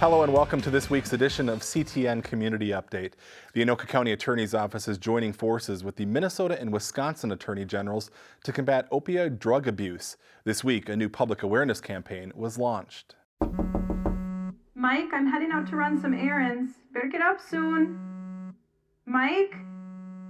Hello and welcome to this week's edition of CTN Community Update. The Anoka County Attorney's Office is joining forces with the Minnesota and Wisconsin Attorney Generals to combat opioid drug abuse. This week, a new public awareness campaign was launched. Mike, I'm heading out to run some errands. Better get up soon. Mike,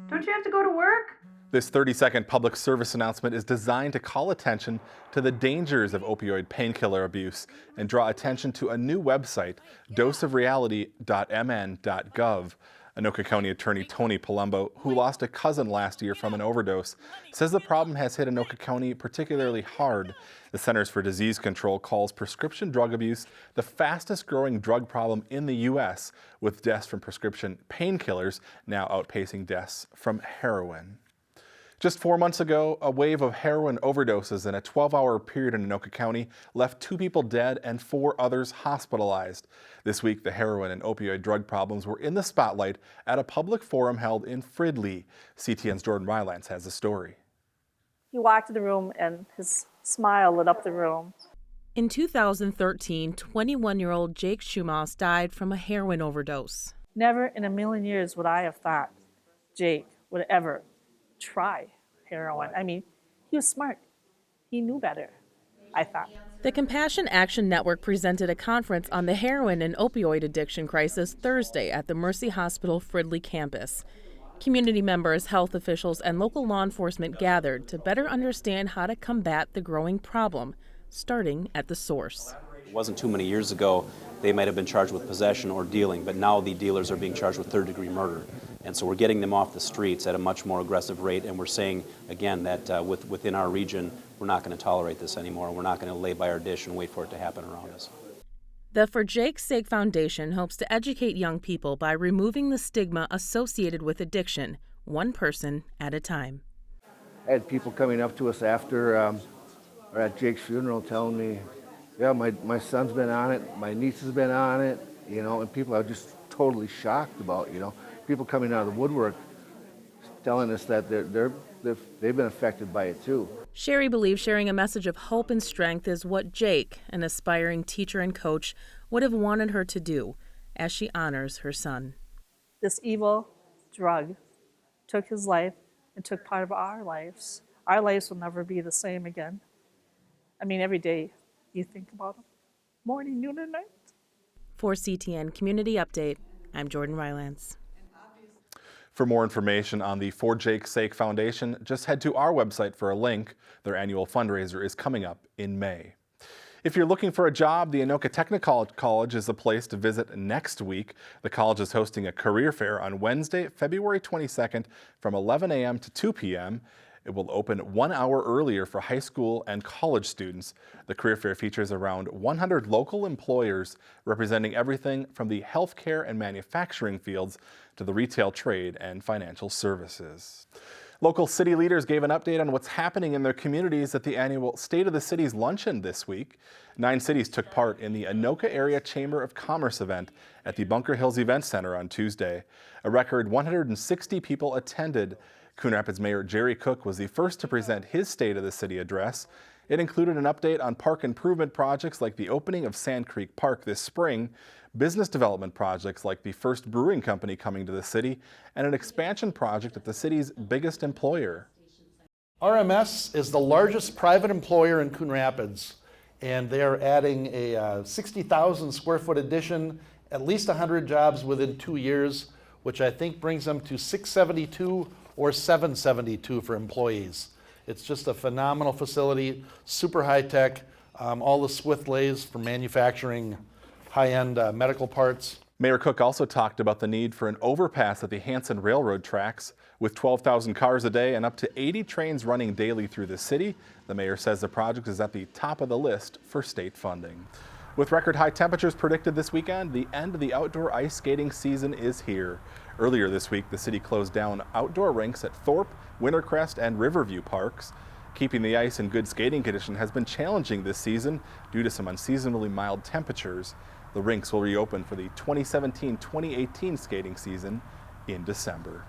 don't you have to go to work? This 30-second public service announcement is designed to call attention to the dangers of opioid painkiller abuse and draw attention to a new website, doseofreality.mn.gov. Anoka County Attorney Tony Palumbo, who lost a cousin last year from an overdose, says the problem has hit Anoka County particularly hard. The Centers for Disease Control calls prescription drug abuse the fastest growing drug problem in the U.S., with deaths from prescription painkillers now outpacing deaths from heroin. Just 4 months ago, a wave of heroin overdoses in a 12-hour period in Anoka County left 2 people dead and 4 others hospitalized. This week, the heroin and opioid drug problems were in the spotlight at a public forum held in Fridley. CTN's Jordan Rylance has the story. He walked in the room and his smile lit up the room. In 2013, 21-year-old Jake Schumaus died from a heroin overdose. Never in a million years would I have thought Jake would ever try heroin. I mean, he was smart. He knew better, I thought. The Compassion Action Network presented a conference on the heroin and opioid addiction crisis Thursday at the Mercy Hospital Fridley campus. Community members, health officials, and local law enforcement gathered to better understand how to combat the growing problem, starting at the source. It wasn't too many years ago they might have been charged with possession or dealing, but now the dealers are being charged with third-degree murder. And so we're getting them off the streets at a much more aggressive rate, and we're saying, again, that within our region, we're not going to tolerate this anymore. We're not going to lay by our dish and wait for it to happen around us. The For Jake's Sake Foundation hopes to educate young people by removing the stigma associated with addiction, one person at a time. I had people coming up to us after, or at Jake's funeral telling me, yeah, my son's been on it, my niece has been on it, and people are just totally shocked about, people coming out of the woodwork telling us that they've been affected by it too. Sherry believes sharing a message of hope and strength is what Jake, an aspiring teacher and coach, would have wanted her to do as she honors her son. This evil drug took his life and took part of our lives. Our lives will never be the same again. I mean, every day you think about him, morning, noon, and night. For CTN Community Update, I'm Jordan Rylance. For more information on the For Jake's Sake Foundation, just head to our website for a link. Their annual fundraiser is coming up in May. If you're looking for a job, the Anoka Technical College is the place to visit next week. The college is hosting a career fair on Wednesday, February 22nd from 11 a.m. to 2 p.m. It will open 1 hour earlier for high school and college students. The career fair features around 100 local employers representing everything from the healthcare and manufacturing fields to the retail trade and financial services. Local city leaders gave an update on what's happening in their communities at the annual State of the Cities Luncheon this week. 9 cities took part in the Anoka Area Chamber of Commerce event at the Bunker Hills Event Center on Tuesday. A record 160 people attended. Coon Rapids Mayor Jerry Cook was the first to present his State of the City address. It included an update on park improvement projects like the opening of Sand Creek Park this spring, business development projects like the first brewing company coming to the city, and an expansion project at the city's biggest employer. RMS is the largest private employer in Coon Rapids, and they are adding a 60,000 square foot addition, at least 100 jobs within 2 years, which I think brings them to 672 or 772 for employees. It's just a phenomenal facility, super high tech, all the Swithlays for manufacturing high-end medical parts. Mayor Cook also talked about the need for an overpass at the Hanson Railroad tracks. With 12,000 cars a day and up to 80 trains running daily through the city, the mayor says the project is at the top of the list for state funding. With record high temperatures predicted this weekend, the end of the outdoor ice skating season is here. Earlier this week, the city closed down outdoor rinks at Thorpe, Wintercrest, and Riverview parks. Keeping the ice in good skating condition has been challenging this season due to some unseasonably mild temperatures. The rinks will reopen for the 2017-2018 skating season in December.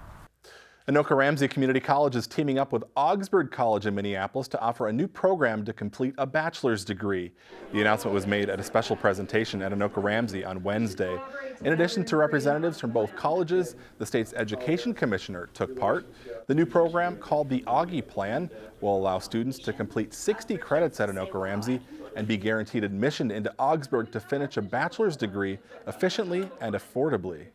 Anoka-Ramsey Community College is teaming up with Augsburg College in Minneapolis to offer a new program to complete a bachelor's degree. The announcement was made at a special presentation at Anoka-Ramsey on Wednesday. In addition to representatives from both colleges, the state's education commissioner took part. The new program, called the Augie Plan, will allow students to complete 60 credits at Anoka-Ramsey and be guaranteed admission into Augsburg to finish a bachelor's degree efficiently and affordably.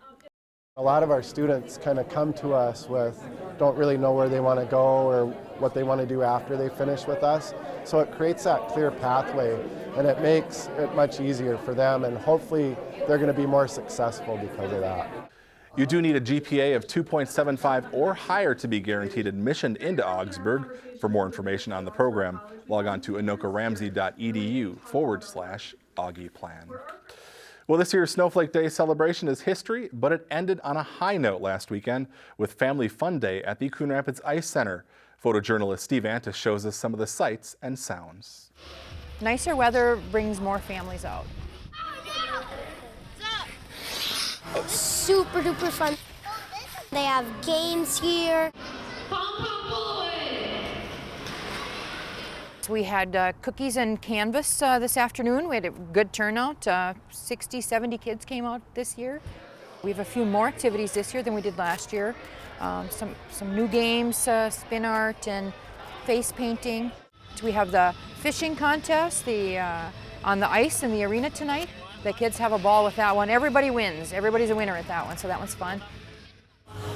A lot of our students kind of come to us with don't really know where they want to go or what they want to do after they finish with us. So it creates that clear pathway and it makes it much easier for them, and hopefully they're going to be more successful because of that. You do need a GPA of 2.75 or higher to be guaranteed admission into Augsburg. For more information on the program, log on to anokaramsey.edu/Augie Plan. Well, this year's Snowflake Day celebration is history, but it ended on a high note last weekend with Family Fun Day at the Coon Rapids Ice Center. Photojournalist Steve Antis shows us some of the sights and sounds. Nicer weather brings more families out. It's super duper fun. They have games here. We had cookies and canvas this afternoon. We had a good turnout. 60, 70 kids came out this year. We have a few more activities this year than we did last year. Some new games, spin art and face painting. We have the fishing contest on the ice in the arena tonight. The kids have a ball with that one. Everybody wins. Everybody's a winner at that one, so that one's fun.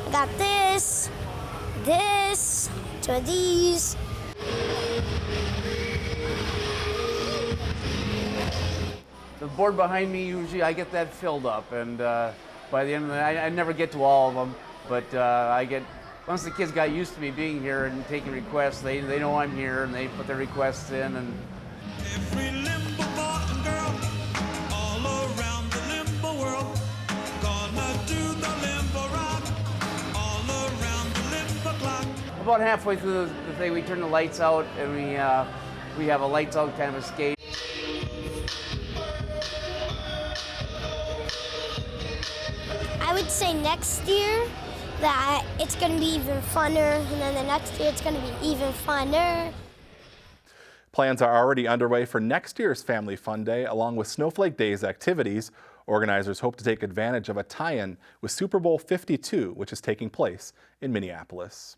I got this, two of these. The board behind me, usually I get that filled up, and by the end of the night, I never get to all of them, but once the kids got used to me being here and taking requests, they know I'm here and they put their requests in. And every limbo boy and girl all around the limbo world gonna do the limbo rock all around the limbo clock. about halfway through the thing, we turn the lights out and we have a lights out kind of a skate. I would say next year that it's going to be even funner, and then the next year it's going to be even funner. Plans are already underway for next year's Family Fun Day, along with Snowflake Days activities. Organizers hope to take advantage of a tie-in with Super Bowl 52, which is taking place in Minneapolis.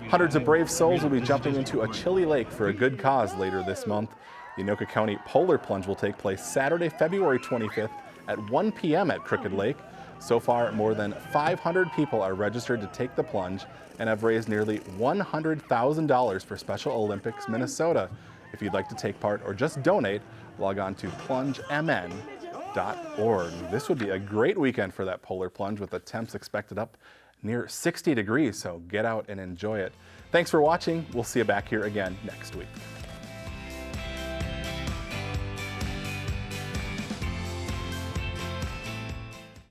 Hundreds of brave souls will be jumping into a chilly lake for a good cause later this month. The Anoka County Polar Plunge will take place Saturday, February 25th at 1 p.m. at Crooked Lake. So far, more than 500 people are registered to take the plunge and have raised nearly $100,000 for Special Olympics Minnesota. If you'd like to take part or just donate, log on to plungemn.org. This would be a great weekend for that polar plunge with the temps expected up near 60 degrees, so get out and enjoy it. Thanks for watching. We'll see you back here again next week.